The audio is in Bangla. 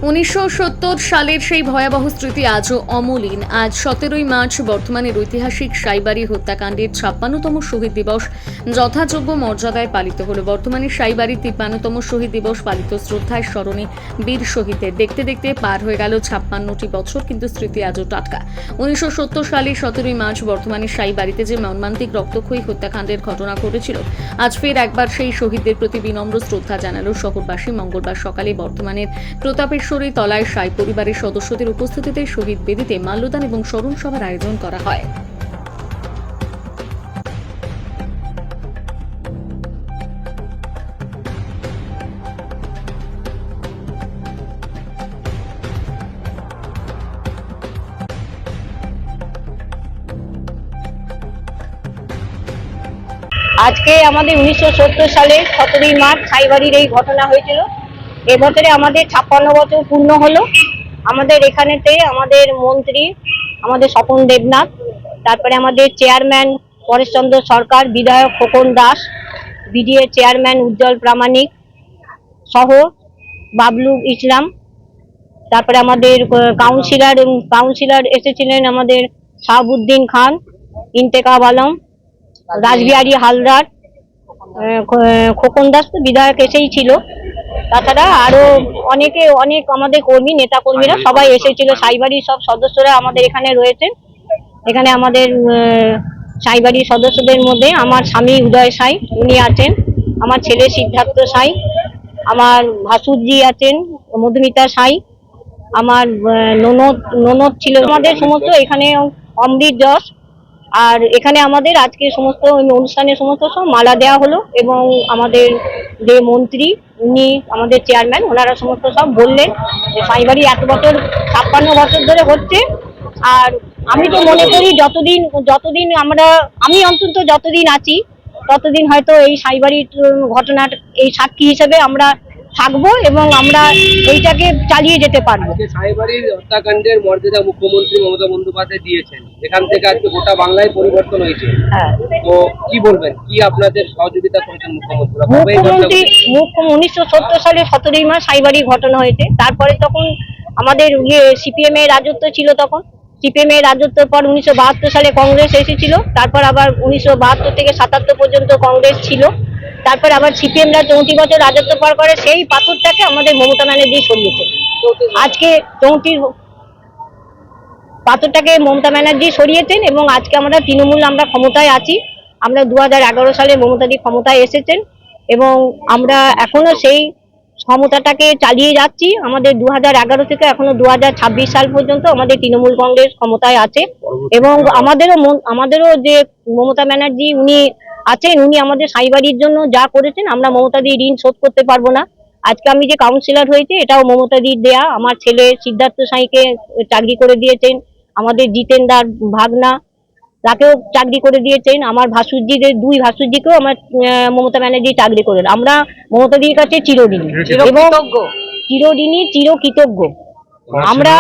1970 সালের সেই ভয়াবহ স্মৃতি আজও অমলিন। আজ 17ই মার্চ বর্তমানের ঐতিহাসিক সাইবাড়ি হত্যাকাণ্ডের 56তম শহীদ দিবস যথাযোগ্য মর্যাদায় পালিত হলো। বর্তমানে সাইবাড়ির 53তম শহীদ দিবস পালিত শ্রদ্ধায় স্মরণে বীর শহীদদের। দেখতে দেখতে পার হয়ে গেল 56টি বছর, কিন্তু স্মৃতি আজও টাটকা। 1970 সালের 17ই মার্চ বর্তমানের সাইবাড়িতে যে মর্মান্তিক রক্তক্ষয়ী হত্যাকাণ্ডের ঘটনা ঘটেছিল, আজ ফের একবার সেই শহীদদের প্রতি বিনম্র শ্রদ্ধা জানালো শহরবাসী। মঙ্গলবার সকালে বর্তমানের প্রতাপেশ্বরী তলায় সাই পরিবারের সদস্যদের উপস্থিতিতে শহীদ বেদিতে মাল্যদান এবং স্মরণ সভার আয়োজন করা হয়। আজকে আমাদের 1970 সালে 17ই মার্চ সাইবাড়ির এই ঘটনা হয়েছিল। এবছরে আমাদের 56 বছর পূর্ণ হলো। আমাদের এখানেতে আমাদের মন্ত্রী আমাদের স্বপন দেবনাথ, তারপরে আমাদের চেয়ারম্যান পরেশচন্দ্র সরকার, বিধায়ক খোকন দাস, বিডিএ চেয়ারম্যান উজ্জ্বল প্রামাণিক সহ বাবলু ইসলাম, তারপরে আমাদের কাউন্সিলর এসেছিলেন আমাদের শাহাবুদ্দিন খান, ইন্তেকাব আলম, রাসবিহারী হালদার, খোকন দাস তো বিধায়ক এসেই ছিল। তাছাড়া আরো অনেক আমাদের নেতা কর্মীরা সবাই এসেছিল। সাইবাড়ির সব সদস্যরা আমাদের এখানে রয়েছেন। এখানে আমাদের সাইবাড়ির সদস্যদের মধ্যে আমার স্বামী উদয় সাই, উনি আছেন, আমার ছেলে সিদ্ধার্থ সাই, আমার ভাসুরজি আছেন মধুমিতা সাই, আমার ননদ ছিল। আমাদের সমস্ত এখানে অমৃত যশ। আর এখানে আমাদের আজকে সমস্ত অনুষ্ঠানের সমস্ত সব মালা দেওয়া হলো এবং আমাদের যে মন্ত্রী উনি আমাদের চেয়ারম্যান, ওনারা সমস্ত সব বললেন যে সাইবাড়ি এত বছর 56 বছর ধরে হচ্ছে। আর আমি তো মনে করি যতদিন আমি অন্তত যতদিন আছি ততদিন হয়তো এই সাইবাড়ির ঘটনার এই সাক্ষী হিসেবে আমরা থাকবো এবং আমরা এইটাকে চালিয়ে যেতে পারবো। সাইবাড়ির হত্যাকাণ্ডের মর্যাদা মুখ্যমন্ত্রী মমতা বন্দ্যোপাধ্যায় দিয়েছেন, এখান থেকে আজকে গোটা বাংলায় পরিবর্তন হয়েছে। তো কি বলবেন, কি আপনাদের সহযোগিতা করেছেন মুখ্যমন্ত্রী? 1970 সালে 17ই মার্চ সাইবাড়ি ঘটনা হয়েছে। তারপরে তখন আমাদের সিপিএম এর রাজত্ব ছিল। তখন সিপিএম এর রাজত্বের পর 1972 সালে কংগ্রেস এসেছিল। তারপর আবার 1972 থেকে 77 পর্যন্ত কংগ্রেস ছিল। তারপর আবার সিপিএমরা 34 বছর রাজত্ব পার করে। সেই পাথরটাকে আমাদের মমতা ব্যানার্জি সরিয়েছেন। আজকে 34 পাথরটাকে মমতা ব্যানার্জি সরিয়েছেন এবং আজকে আমরা তৃণমূল আমরা ক্ষমতায় আছি। আমরা 2011 সালে মমতাদি ক্ষমতায় এসেছেন এবং আমরা এখনো সেই ক্ষমতাটাকে চালিয়ে যাচ্ছি। আমাদের 2011 থেকে এখনো 2026 সাল পর্যন্ত আমাদের তৃণমূল কংগ্রেস ক্ষমতায় আছে এবং আমাদেরও যে মমতা ব্যানার্জি উনি আছেন, উনি আমাদের সাইবাড়ির জন্য যা করেছেন আমরা মমতাদির ঋণ শোধ করতে পারবো না। আজকে আমি যে কাউন্সিলর হয়েছে এটাও মমতাদির দেয়া। আমার ছেলে সিদ্ধার্থ সাইকে চাকরি করে দিয়েছেন, আমাদের জিতেন্দার ভাগনা তাকেও চাকরি করে দিয়েছেন, আমার ভাসুরজিদের 2 ভাসুরজিকেও আমার মমতা ব্যানার্জি চাকরি করেন। আমরা মমতাদির কাছে চিরঋণী এবং চিরকৃতজ্ঞ আমরা।